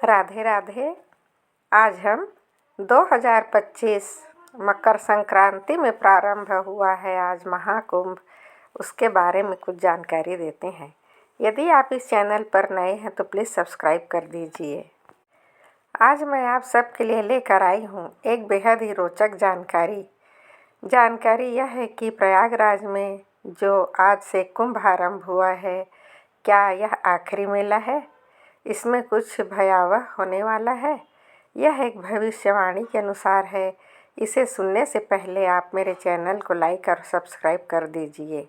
राधे राधे। आज हम 2025 मकर संक्रांति में प्रारंभ हुआ है आज महाकुंभ, उसके बारे में कुछ जानकारी देते हैं। यदि आप इस चैनल पर नए हैं तो प्लीज़ सब्सक्राइब कर दीजिए। आज मैं आप सबके लिए लेकर आई हूँ एक बेहद ही रोचक जानकारी यह है कि प्रयागराज में जो आज से कुंभ आरंभ हुआ है, क्या यह आखिरी मेला है? इसमें कुछ भयावह होने वाला है। यह एक भविष्यवाणी के अनुसार है। इसे सुनने से पहले आप मेरे चैनल को लाइक और सब्सक्राइब कर दीजिए।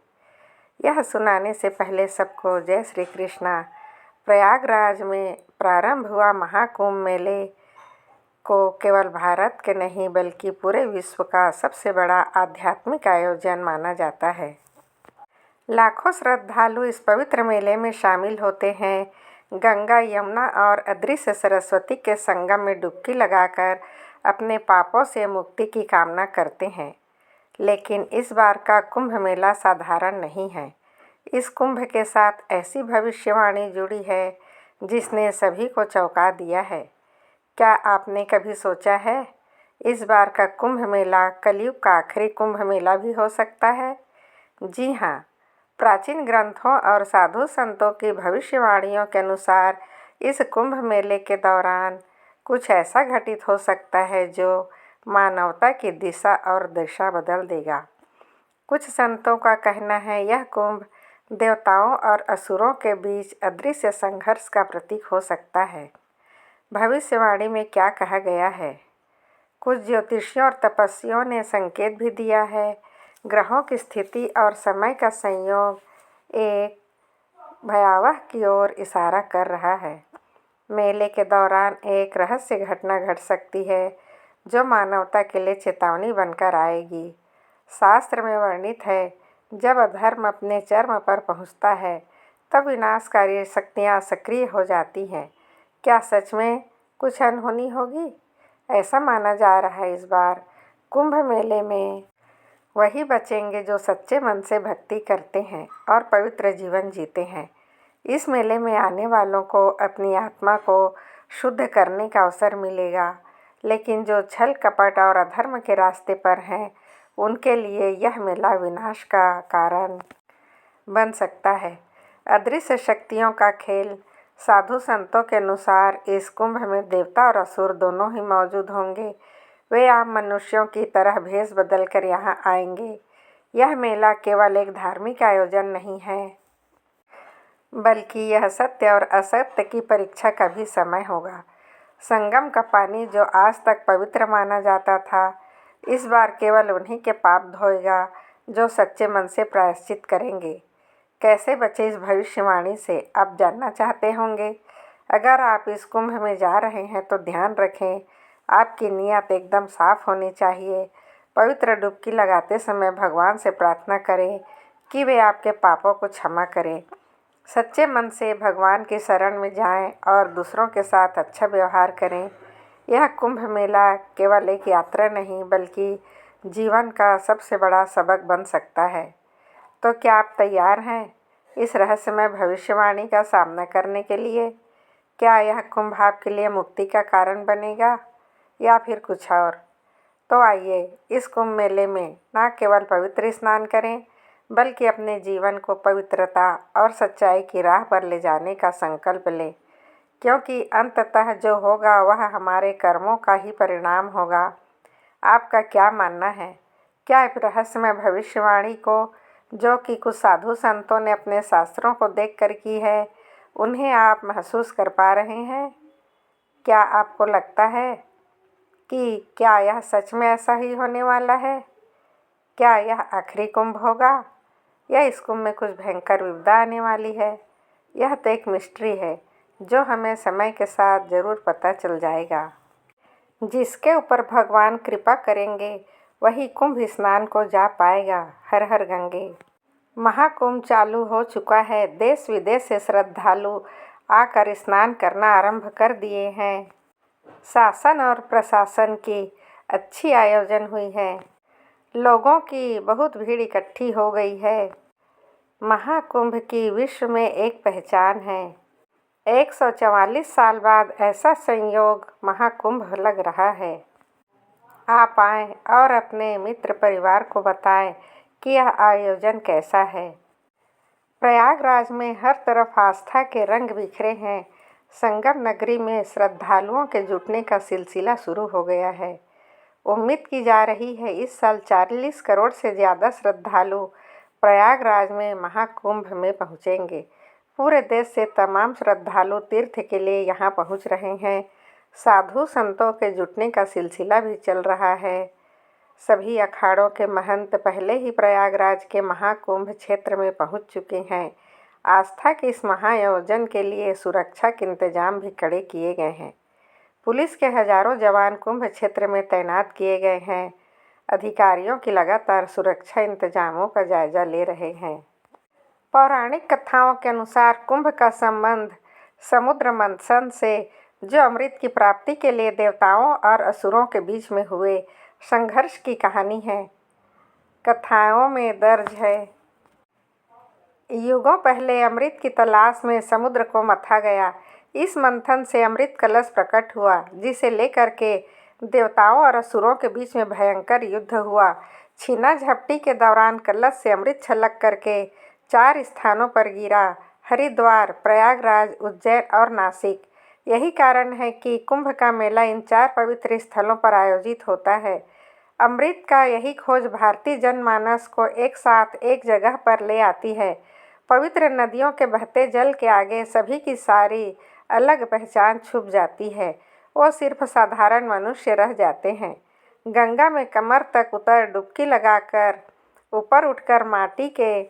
यह सुनाने से पहले सबको जय श्री कृष्णा। प्रयागराज में प्रारंभ हुआ महाकुंभ मेले को केवल भारत के नहीं बल्कि पूरे विश्व का सबसे बड़ा आध्यात्मिक आयोजन माना जाता है। लाखों श्रद्धालु इस पवित्र मेले में शामिल होते हैं। गंगा, यमुना और अदृश्य सरस्वती के संगम में डुबकी लगाकर अपने पापों से मुक्ति की कामना करते हैं। लेकिन इस बार का कुंभ मेला साधारण नहीं है। इस कुंभ के साथ ऐसी भविष्यवाणी जुड़ी है जिसने सभी को चौंका दिया है। क्या आपने कभी सोचा है इस बार का कुंभ मेला कलयुग का आखिरी कुंभ मेला भी हो सकता है? जी हाँ, प्राचीन ग्रंथों और साधु संतों की भविष्यवाणियों के अनुसार इस कुंभ मेले के दौरान कुछ ऐसा घटित हो सकता है जो मानवता की दिशा और दिशा बदल देगा। कुछ संतों का कहना है यह कुंभ देवताओं और असुरों के बीच अदृश्य संघर्ष का प्रतीक हो सकता है। भविष्यवाणी में क्या कहा गया है? कुछ ज्योतिषियों और तपस्वियों ने संकेत भी दिया है। ग्रहों की स्थिति और समय का संयोग एक भयावह की ओर इशारा कर रहा है। मेले के दौरान एक रहस्य घटना घट सकती है जो मानवता के लिए चेतावनी बनकर आएगी। शास्त्र में वर्णित है, जब अधर्म अपने चरम पर पहुंचता है तब विनाशकारी शक्तियां सक्रिय हो जाती हैं। क्या सच में कुछ अनहोनी होगी? ऐसा माना जा रहा है इस बार कुंभ मेले में वही बचेंगे जो सच्चे मन से भक्ति करते हैं और पवित्र जीवन जीते हैं। इस मेले में आने वालों को अपनी आत्मा को शुद्ध करने का अवसर मिलेगा, लेकिन जो छल कपट और अधर्म के रास्ते पर हैं उनके लिए यह मेला विनाश का कारण बन सकता है। अदृश्य शक्तियों का खेल। साधु संतों के अनुसार इस कुंभ में देवता और असुर दोनों ही मौजूद होंगे। वे आम मनुष्यों की तरह भेष बदल कर यहाँ आएंगे। यह मेला केवल एक धार्मिक आयोजन नहीं है, बल्कि यह सत्य और असत्य की परीक्षा का भी समय होगा। संगम का पानी जो आज तक पवित्र माना जाता था, इस बार केवल उन्हीं के पाप धोएगा जो सच्चे मन से प्रायश्चित करेंगे। कैसे बचे इस भविष्यवाणी से आप जानना चाहते होंगे। अगर आप इस कुंभ में जा रहे हैं तो ध्यान रखें, आपकी नीयत एकदम साफ होनी चाहिए। पवित्र डुबकी लगाते समय भगवान से प्रार्थना करें कि वे आपके पापों को क्षमा करें। सच्चे मन से भगवान की शरण में जाएं और दूसरों के साथ अच्छा व्यवहार करें। यह कुंभ मेला केवल एक यात्रा नहीं बल्कि जीवन का सबसे बड़ा सबक बन सकता है। तो क्या आप तैयार हैं इस रहस्यमय भविष्यवाणी का सामना करने के लिए? क्या यह कुंभ आपके लिए मुक्ति का कारण बनेगा या फिर कुछ और? तो आइए इस कुंभ मेले में न केवल पवित्र स्नान करें बल्कि अपने जीवन को पवित्रता और सच्चाई की राह पर ले जाने का संकल्प लें, क्योंकि अंततः जो होगा वह हमारे कर्मों का ही परिणाम होगा। आपका क्या मानना है? क्या इस रहस्यमय भविष्यवाणी को जो कि कुछ साधु संतों ने अपने शास्त्रों को देखकर की है, उन्हें आप महसूस कर पा रहे हैं? क्या आपको लगता है कि क्या यह सच में ऐसा ही होने वाला है? क्या यह आखिरी कुंभ होगा या इस कुंभ में कुछ भयंकर विपदा आने वाली है? यह तो एक मिस्ट्री है जो हमें समय के साथ ज़रूर पता चल जाएगा। जिसके ऊपर भगवान कृपा करेंगे वही कुंभ स्नान को जा पाएगा। हर हर गंगे। महाकुंभ चालू हो चुका है। देश विदेश से श्रद्धालु आकर स्नान करना आरंभ कर दिए हैं। शासन और प्रशासन की अच्छी आयोजन हुई है। लोगों की बहुत भीड़ इकट्ठी हो गई है। महाकुंभ की विश्व में एक पहचान है। 144 साल बाद ऐसा संयोग महाकुंभ लग रहा है। आप आएं और अपने मित्र परिवार को बताएं कि यह आयोजन कैसा है। प्रयागराज में हर तरफ आस्था के रंग बिखरे हैं। संगम नगरी में श्रद्धालुओं के जुटने का सिलसिला शुरू हो गया है। उम्मीद की जा रही है इस साल 40 करोड़ से ज़्यादा श्रद्धालु प्रयागराज में महाकुंभ में पहुंचेंगे। पूरे देश से तमाम श्रद्धालु तीर्थ के लिए यहां पहुंच रहे हैं। साधु संतों के जुटने का सिलसिला भी चल रहा है। सभी अखाड़ों के महंत पहले ही प्रयागराज के महाकुंभ क्षेत्र में पहुंच चुके हैं। आस्था के इस महाआयोजन के लिए सुरक्षा के इंतजाम भी कड़े किए गए हैं। पुलिस के हजारों जवान कुंभ क्षेत्र में तैनात किए गए हैं। अधिकारियों की लगातार सुरक्षा इंतजामों का जायजा ले रहे हैं। पौराणिक कथाओं के अनुसार कुंभ का संबंध समुद्र मंथन से, जो अमृत की प्राप्ति के लिए देवताओं और असुरों के बीच में हुए संघर्ष की कहानी है। कथाओं में दर्ज है, युगों पहले अमृत की तलाश में समुद्र को मथा गया। इस मंथन से अमृत कलश प्रकट हुआ, जिसे लेकर के देवताओं और असुरों के बीच में भयंकर युद्ध हुआ। छीना झपटी के दौरान कलश से अमृत छलक करके 4 स्थानों पर गिरा: हरिद्वार, प्रयागराज, उज्जैन और नासिक। यही कारण है कि कुंभ का मेला इन 4 पवित्र स्थलों पर आयोजित होता है। अमृत का यही खोज भारतीय जनमानस को एक साथ एक जगह पर ले आती है। पवित्र नदियों के बहते जल के आगे सभी की सारी अलग पहचान छुप जाती है। वो सिर्फ साधारण मनुष्य रह जाते हैं। गंगा में कमर तक उतर डुबकी लगाकर ऊपर उठकर माटी के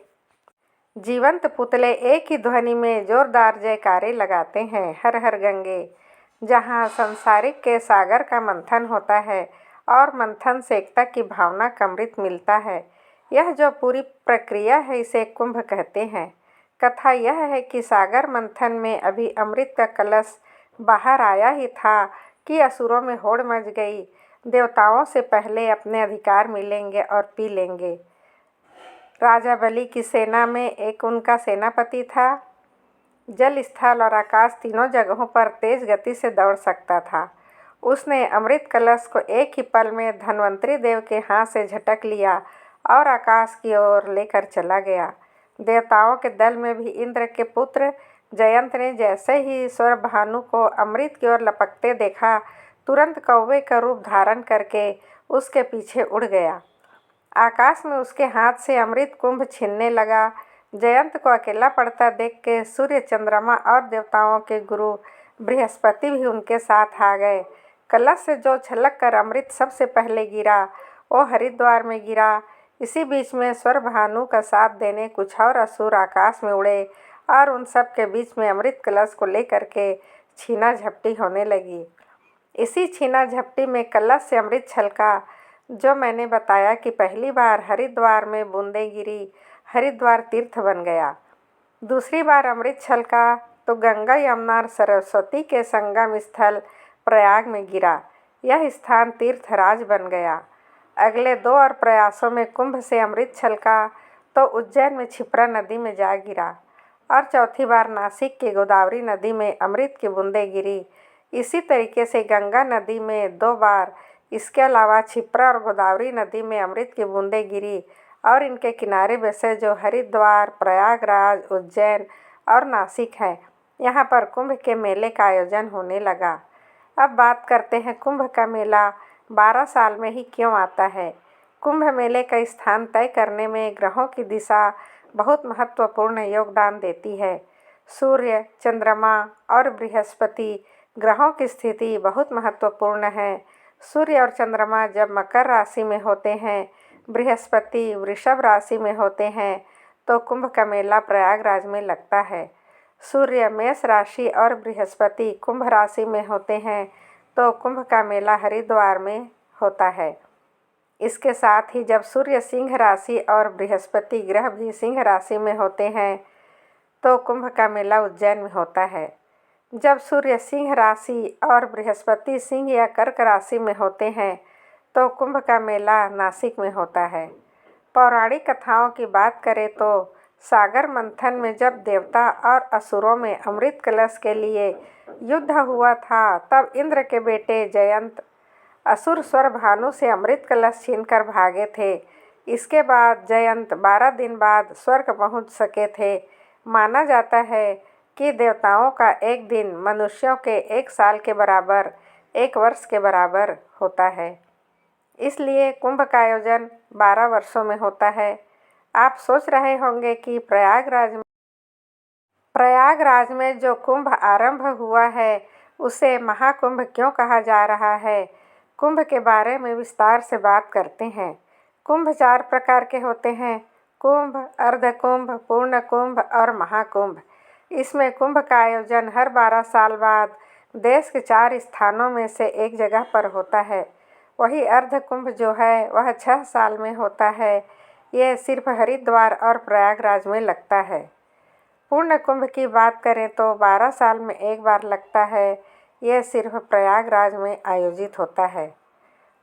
जीवंत पुतले एक ही ध्वनि में जोरदार जयकारे लगाते हैं: हर हर गंगे। जहाँ संसारिक के सागर का मंथन होता है और मंथन से एकता की भावना का अमृत मिलता है। यह जो पूरी प्रक्रिया है, इसे कुंभ कहते हैं। कथा यह है कि सागर मंथन में अभी अमृत का कलश बाहर आया ही था कि असुरों में होड़ मच गई। देवताओं से पहले अपने अधिकार मिलेंगे और पी लेंगे। राजा बलि की सेना में एक उनका सेनापति था। जल, स्थल और आकाश तीनों जगहों पर तेज गति से दौड़ सकता था। उसने अमृत कलश को एक ही पल में धन्वंतरी देव के हाथ से झटक लिया और आकाश की ओर लेकर चला गया। देवताओं के दल में भी इंद्र के पुत्र जयंत ने जैसे ही स्वरभानु को अमृत की ओर लपकते देखा, तुरंत कौवे का रूप धारण करके उसके पीछे उड़ गया। आकाश में उसके हाथ से अमृत कुंभ छीनने लगा। जयंत को अकेला पड़ता देख के सूर्य, चंद्रमा और देवताओं के गुरु बृहस्पति भी उनके साथ आ गए। कलश से जो छलक कर अमृत सबसे पहले गिरा, वो हरिद्वार में गिरा। इसी बीच में स्वरभानु का साथ देने कुछ और असुर आकाश में उड़े और उन सब के बीच में अमृत कलश को लेकर के छीना झपटी होने लगी। इसी छीना झपटी में कलश से अमृत छलका, जो मैंने बताया कि पहली बार हरिद्वार में बूंदें गिरी। हरिद्वार तीर्थ बन गया। दूसरी बार अमृत छलका तो गंगा, यमुना और सरस्वती के संगम स्थल प्रयाग में गिरा। यह स्थान तीर्थराज बन गया। अगले 2 और प्रयासों में कुंभ से अमृत छलका तो उज्जैन में क्षिप्रा नदी में जा गिरा और चौथी बार नासिक की गोदावरी नदी में अमृत की बूंदें गिरी। इसी तरीके से गंगा नदी में 2 बार, इसके अलावा क्षिप्रा और गोदावरी नदी में अमृत की बूंदें गिरी और इनके किनारे बसे जो हरिद्वार, प्रयागराज, उज्जैन और नासिक है, यहाँ पर कुंभ के मेले का आयोजन होने लगा। अब बात करते हैं कुंभ का मेला 12 साल में ही क्यों आता है। कुंभ मेले का स्थान तय करने में ग्रहों की दिशा बहुत महत्वपूर्ण योगदान देती है। सूर्य, चंद्रमा और बृहस्पति ग्रहों की स्थिति बहुत महत्वपूर्ण है। सूर्य और चंद्रमा जब मकर राशि में होते हैं, बृहस्पति वृषभ राशि में होते हैं, तो कुंभ का मेला प्रयागराज में लगता है। सूर्य मेष राशि और बृहस्पति कुंभ राशि में होते हैं, तो कुंभ का मेला हरिद्वार में होता है। इसके साथ ही जब सूर्य सिंह राशि और बृहस्पति ग्रह भी सिंह राशि में होते हैं, तो कुंभ का मेला उज्जैन में होता है। जब सूर्य सिंह राशि और बृहस्पति सिंह या कर्क राशि में होते हैं, तो कुंभ का मेला नासिक में होता है। पौराणिक कथाओं की बात करें तो सागर मंथन में जब देवता और असुरों में अमृत कलश के लिए युद्ध हुआ था, तब इंद्र के बेटे जयंत असुर स्वर भानु से अमृत कलश छीनकर भागे थे। इसके बाद जयंत 12 दिन बाद स्वर्ग पहुंच सके थे। माना जाता है कि देवताओं का एक दिन मनुष्यों के 1 साल के बराबर, 1 वर्ष के बराबर होता है। इसलिए कुंभ का आयोजन 12 वर्षों में होता है। आप सोच रहे होंगे कि प्रयागराज में जो कुंभ आरंभ हुआ है उसे महाकुंभ क्यों कहा जा रहा है। कुंभ के बारे में विस्तार से बात करते हैं। कुंभ 4 प्रकार के होते हैं: कुंभ, अर्धकुंभ, पूर्ण कुंभ और महाकुंभ। इसमें कुंभ का आयोजन हर 12 साल बाद देश के 4 स्थानों में से एक जगह पर होता है। वही अर्धकुंभ जो है वह 6 साल में होता है। यह सिर्फ हरिद्वार और प्रयागराज में लगता है। पूर्ण कुंभ की बात करें तो 12 साल में एक बार लगता है। यह सिर्फ प्रयागराज में आयोजित होता है।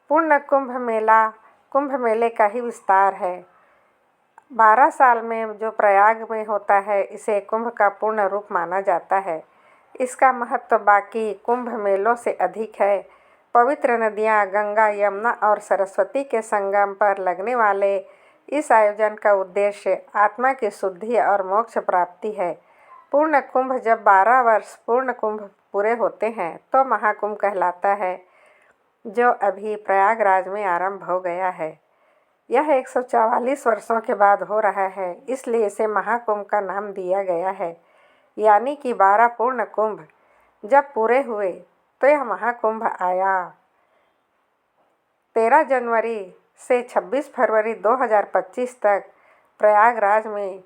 पूर्ण कुंभ मेले का ही विस्तार है। 12 साल में जो प्रयाग में होता है इसे कुंभ का पूर्ण रूप माना जाता है। इसका महत्व बाकी कुंभ मेलों से अधिक है। पवित्र नदियाँ गंगा, यमुना और सरस्वती के संगम पर लगने वाले इस आयोजन का उद्देश्य आत्मा की शुद्धि और मोक्ष प्राप्ति है। पूर्ण कुंभ जब 12 वर्ष पूर्ण कुंभ पूरे होते हैं तो महाकुंभ कहलाता है, जो अभी प्रयागराज में आरंभ हो गया है। यह 144 वर्षों के बाद हो रहा है, इसलिए इसे महाकुंभ का नाम दिया गया है। यानी कि 12 पूर्ण कुंभ जब पूरे हुए तो यह महाकुंभ आया। 13 जनवरी से 26 फरवरी 2025 तक प्रयागराज में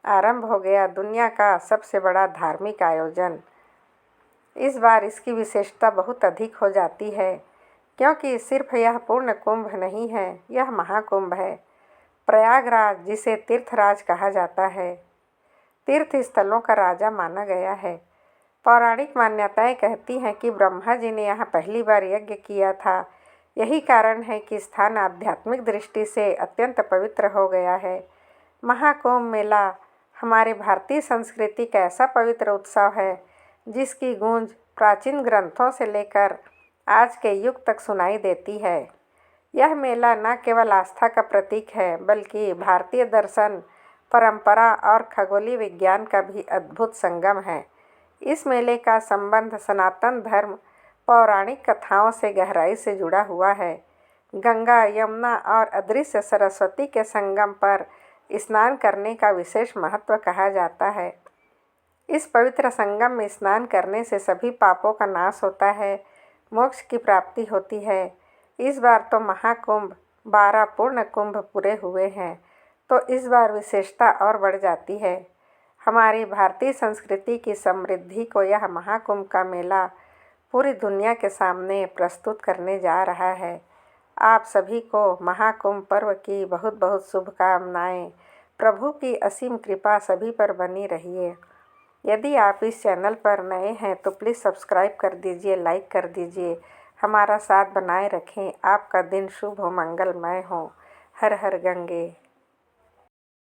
आरंभ हो गया दुनिया का सबसे बड़ा धार्मिक आयोजन। इस बार इसकी विशेषता बहुत अधिक हो जाती है, क्योंकि सिर्फ यह पूर्ण कुंभ नहीं है, यह महाकुंभ है। प्रयागराज, जिसे तीर्थराज कहा जाता है, तीर्थ स्थलों का राजा माना गया है। पौराणिक मान्यताएं कहती हैं कि ब्रह्मा जी ने यहाँ पहली बार यज्ञ किया था। यही कारण है कि स्थान आध्यात्मिक दृष्टि से अत्यंत पवित्र हो गया है। महाकुंभ मेला हमारे भारतीय संस्कृति का ऐसा पवित्र उत्सव है जिसकी गूंज प्राचीन ग्रंथों से लेकर आज के युग तक सुनाई देती है। यह मेला न केवल आस्था का प्रतीक है, बल्कि भारतीय दर्शन, परंपरा और खगोलीय विज्ञान का भी अद्भुत संगम है। इस मेले का संबंध सनातन धर्म पौराणिक कथाओं से गहराई से जुड़ा हुआ है। गंगा, यमुना और अदृश्य सरस्वती के संगम पर स्नान करने का विशेष महत्व कहा जाता है। इस पवित्र संगम में स्नान करने से सभी पापों का नाश होता है, मोक्ष की प्राप्ति होती है। इस बार तो महाकुंभ 12 पूर्ण कुंभ पूरे हुए हैं, तो इस बार विशेषता और बढ़ जाती है। हमारी भारतीय संस्कृति की समृद्धि को यह महाकुंभ का मेला पूरी दुनिया के सामने प्रस्तुत करने जा रहा है। आप सभी को महाकुंभ पर्व की बहुत बहुत शुभकामनाएं। प्रभु की असीम कृपा सभी पर बनी रहिए। यदि आप इस चैनल पर नए हैं तो प्लीज़ सब्सक्राइब कर दीजिए, लाइक कर दीजिए, हमारा साथ बनाए रखें। आपका दिन शुभ हो, मंगलमय हो। हर हर गंगे।